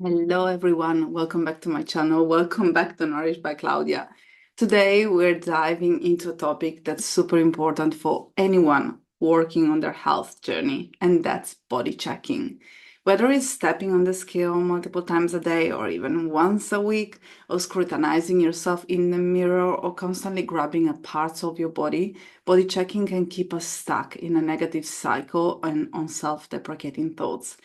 Hello everyone, welcome back to my channel. Welcome back to Nourished by Claudia. Today we're diving into a topic that's super important for anyone working on their health journey, and that's body checking. Whether it's stepping on the scale multiple times a day or even once a week, or scrutinizing yourself in the mirror or constantly grabbing at parts of your body checking can keep us stuck in a negative cycle and on self-deprecating thoughts.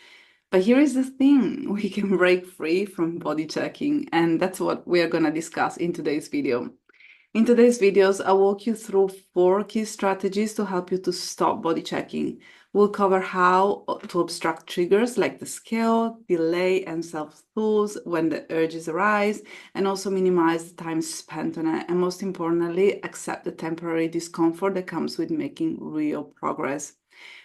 But here is the thing, we can break free from body checking, and that's what we are going to discuss in today's video. In today's videos, I'll walk you through 4 key strategies to help you to stop body checking. We'll cover how to obstruct triggers like the scale, delay, and self-soothe when the urges arise, and also minimize the time spent on it, and most importantly, accept the temporary discomfort that comes with making real progress.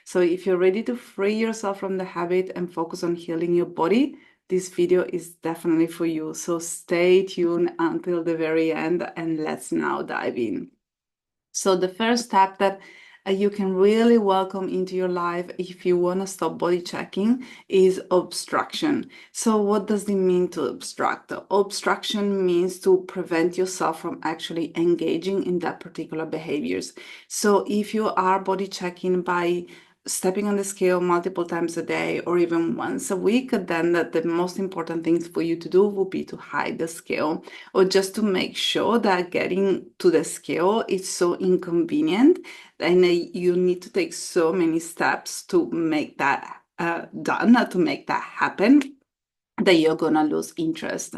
So if you're ready to free yourself from the habit and focus on healing your body, this video is definitely for you. So stay tuned until the very end and let's now dive in. So the first step that you can really welcome into your life if you want to stop body checking is obstruction. So what does it mean to obstruct? Obstruction means to prevent yourself from actually engaging in that particular behaviors. So if you are body checking by stepping on the scale multiple times a day or even once a week, then the most important things for you to do will be to hide the scale or just to make sure that getting to the scale is so inconvenient and you need to take so many steps to make that done, to make that happen, that you're gonna lose interest.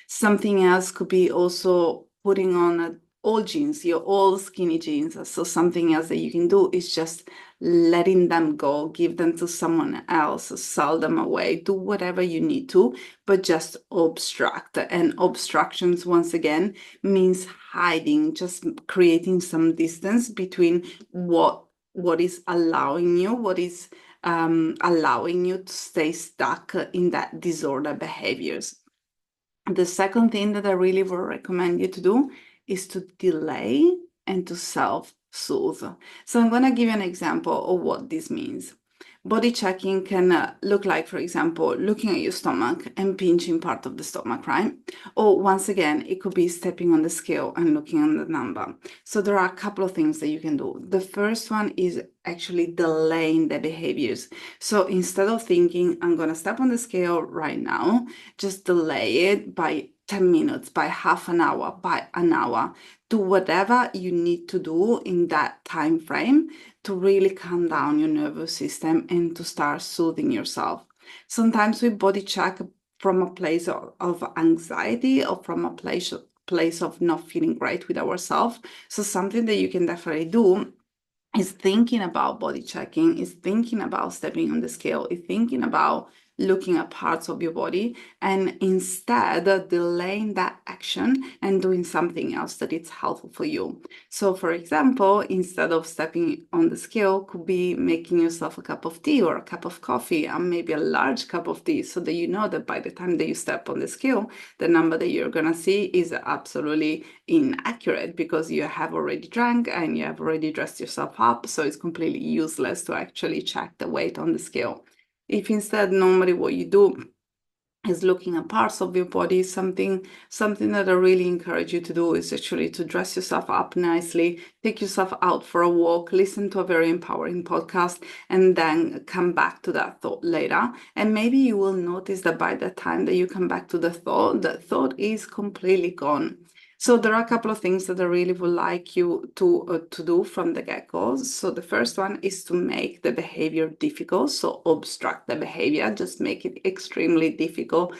Something else could be also putting on old jeans, your old skinny jeans. So something else that you can do is just letting them go, give them to someone else, sell them away, do whatever you need to, but just obstruct. And obstructions, once again, means hiding, just creating some distance between what is allowing you, what is allowing you to stay stuck in that disorder behaviors. The second thing that I really would recommend you to do is to delay and to self-soothe. So I'm going to give you an example of what this means. Body checking can look like, for example, looking at your stomach and pinching part of the stomach, right? Or once again, it could be stepping on the scale and looking at the number. So there are a couple of things that you can do. The first one is actually delaying the behaviors. So instead of thinking, I'm going to step on the scale right now, just delay it by 10 minutes, by half an hour, by an hour. Do whatever you need to do in that time frame to really calm down your nervous system and to start soothing yourself. Sometimes we body check from a place of anxiety or from a place of not feeling great with ourselves. So something that you can definitely do is thinking about body checking, is thinking about stepping on the scale, is thinking about looking at parts of your body, and instead delaying that action and doing something else that is helpful for you. So for example, instead of stepping on the scale, could be making yourself a cup of tea or a cup of coffee and maybe a large cup of tea, so that you know that by the time that you step on the scale, the number that you're gonna see is absolutely inaccurate because you have already drank and you have already dressed yourself up, so it's completely useless to actually check the weight on the scale. If instead normally what you do is looking at parts of your body, something that I really encourage you to do is actually to dress yourself up nicely, take yourself out for a walk, listen to a very empowering podcast, and then come back to that thought later. And maybe you will notice that by the time that you come back to the thought is completely gone. So there are a couple of things that I really would like you to do from the get-go. So the first one is to make the behavior difficult. So obstruct the behavior, just make it extremely difficult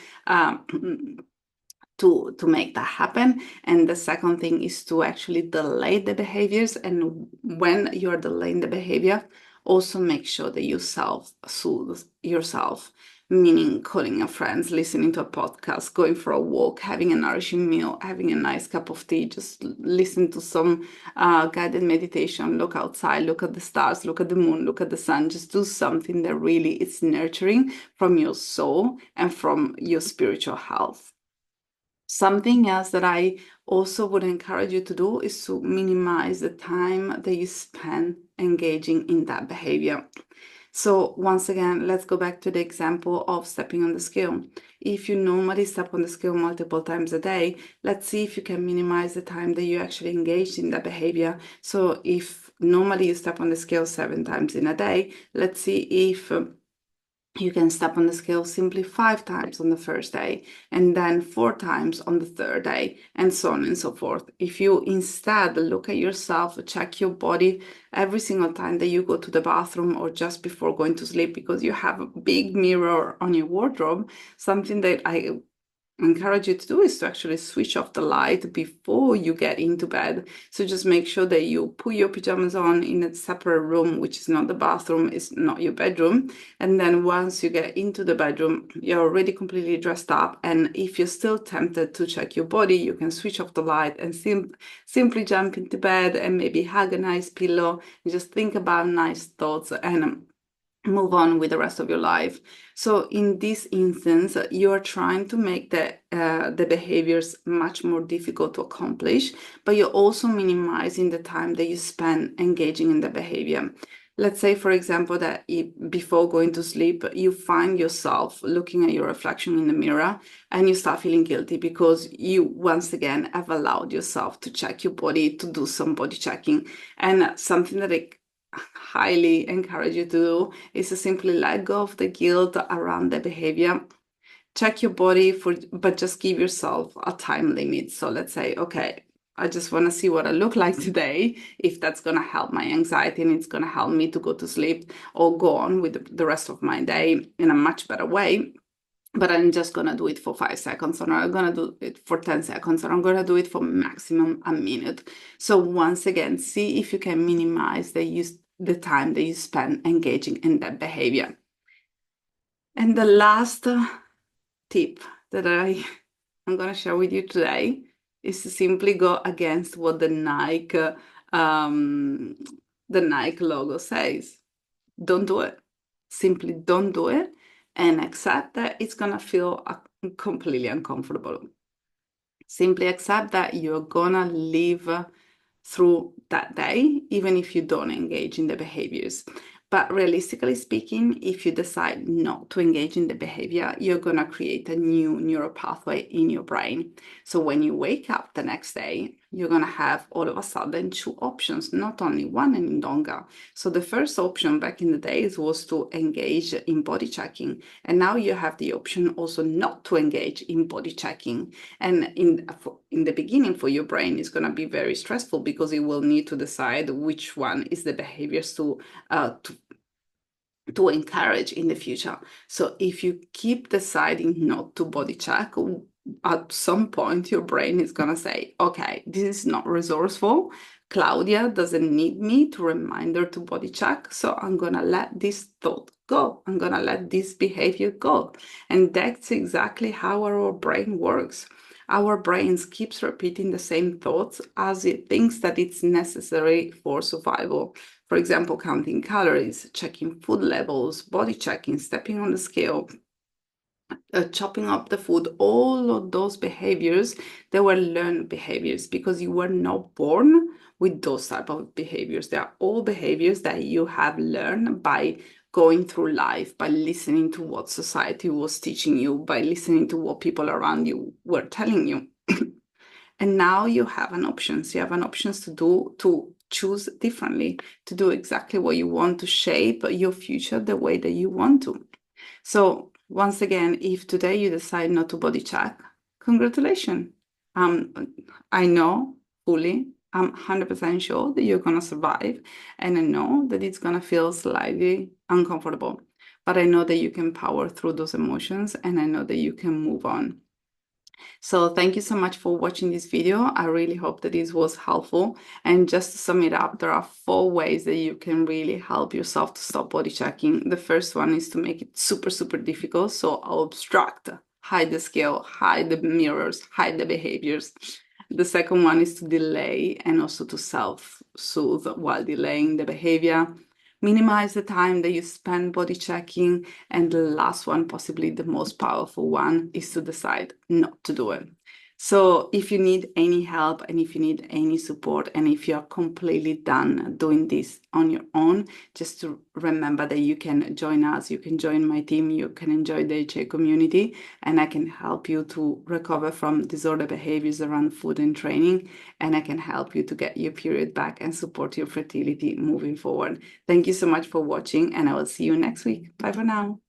to make that happen. And the second thing is to actually delay the behaviors. And when you're delaying the behavior, also make sure that you self-soothe yourself, meaning calling your friends, listening to a podcast, going for a walk, having a nourishing meal, having a nice cup of tea, just listen to some guided meditation, look outside, look at the stars, look at the moon, look at the sun, just do something that really is nurturing from your soul and from your spiritual health. Something else that I also would encourage you to do is to minimize the time that you spend engaging in that behavior. So once again, let's go back to the example of stepping on the scale. If you normally step on the scale multiple times a day, let's see if you can minimize the time that you actually engage in that behavior. So if normally you step on the scale 7 times in a day, let's see if you can step on the scale simply 5 times on the first day, and then 4 times on the third day, and so on and so forth. If you instead look at yourself, check your body every single time that you go to the bathroom or just before going to sleep, because you have a big mirror on your wardrobe, something that I encourage you to do is to actually switch off the light before you get into bed. So just make sure that you put your pajamas on in a separate room, which is not the bathroom, it's not your bedroom. And then once you get into the bedroom, you're already completely dressed up. And if you're still tempted to check your body, you can switch off the light and simply jump into bed and maybe hug a nice pillow and just think about nice thoughts and move on with the rest of your life. So in this instance, you are trying to make the behaviors much more difficult to accomplish, but you're also minimizing the time that you spend engaging in the behavior. Let's say, for example, that before going to sleep, you find yourself looking at your reflection in the mirror and you start feeling guilty because you, once again, have allowed yourself to check your body, to do some body checking. And something that I highly encourage you to do is to simply let go of the guilt around the behavior. Check your body but just give yourself a time limit. So let's say, okay, I just want to see what I look like today, if that's going to help my anxiety and it's going to help me to go to sleep or go on with the rest of my day in a much better way. But I'm just going to do it for 5 seconds, or I'm going to do it for 10 seconds, or I'm going to do it for maximum a minute. So once again, see if you can minimize the time that you spend engaging in that behavior. And the last tip that I'm going to share with you today is to simply go against what the Nike logo says. Don't do it. Simply don't do it and accept that it's going to feel completely uncomfortable. Simply accept that you're going to live through that day, even if you don't engage in the behaviors. But realistically speaking, if you decide not to engage in the behavior, you're going to create a new neural pathway in your brain. So when you wake up the next day, you're going to have all of a sudden 2 options, not only one any longer. So the first option back in the days was to engage in body checking. And now you have the option also not to engage in body checking. And in the beginning for your brain, it's going to be very stressful because it will need to decide which one is the behaviors to encourage in the future. So if you keep deciding not to body check, at some point your brain is going to say, okay, this is not resourceful. Claudia doesn't need me to remind her to body check, so I'm going to let this thought go. I'm going to let this behavior go. And that's exactly how our brain works. Our brains keeps repeating the same thoughts as it thinks that it's necessary for survival. For example, counting calories, checking food levels, body checking, stepping on the scale, chopping up the food, all of those behaviors, they were learned behaviors because you were not born with those type of behaviors. They are all behaviors that you have learned by going through life, by listening to what society was teaching you, by listening to what people around you were telling you. And now you have an option. You have an option to choose differently, to do exactly what you want, to shape your future the way that you want to. So once again, if today you decide not to body check, congratulations. I know fully, I'm 100% sure that you're going to survive. And I know that it's going to feel slightly uncomfortable. But I know that you can power through those emotions and I know that you can move on. So thank you so much for watching this video. I really hope that this was helpful. And just to sum it up, there are 4 ways that you can really help yourself to stop body checking. The first one is to make it super, super difficult. So I'll obstruct, hide the scale, hide the mirrors, hide the behaviors. The second one is to delay and also to self-soothe while delaying the behavior. Minimize the time that you spend body checking. And the last one, possibly the most powerful one, is to decide not to do it. So if you need any help and if you need any support and if you're completely done doing this on your own, just to remember that you can join us, you can join my team, you can enjoy the HA community, and I can help you to recover from disorder behaviors around food and training, and I can help you to get your period back and support your fertility moving forward. Thank you so much for watching, and I will see you next week. Bye for now.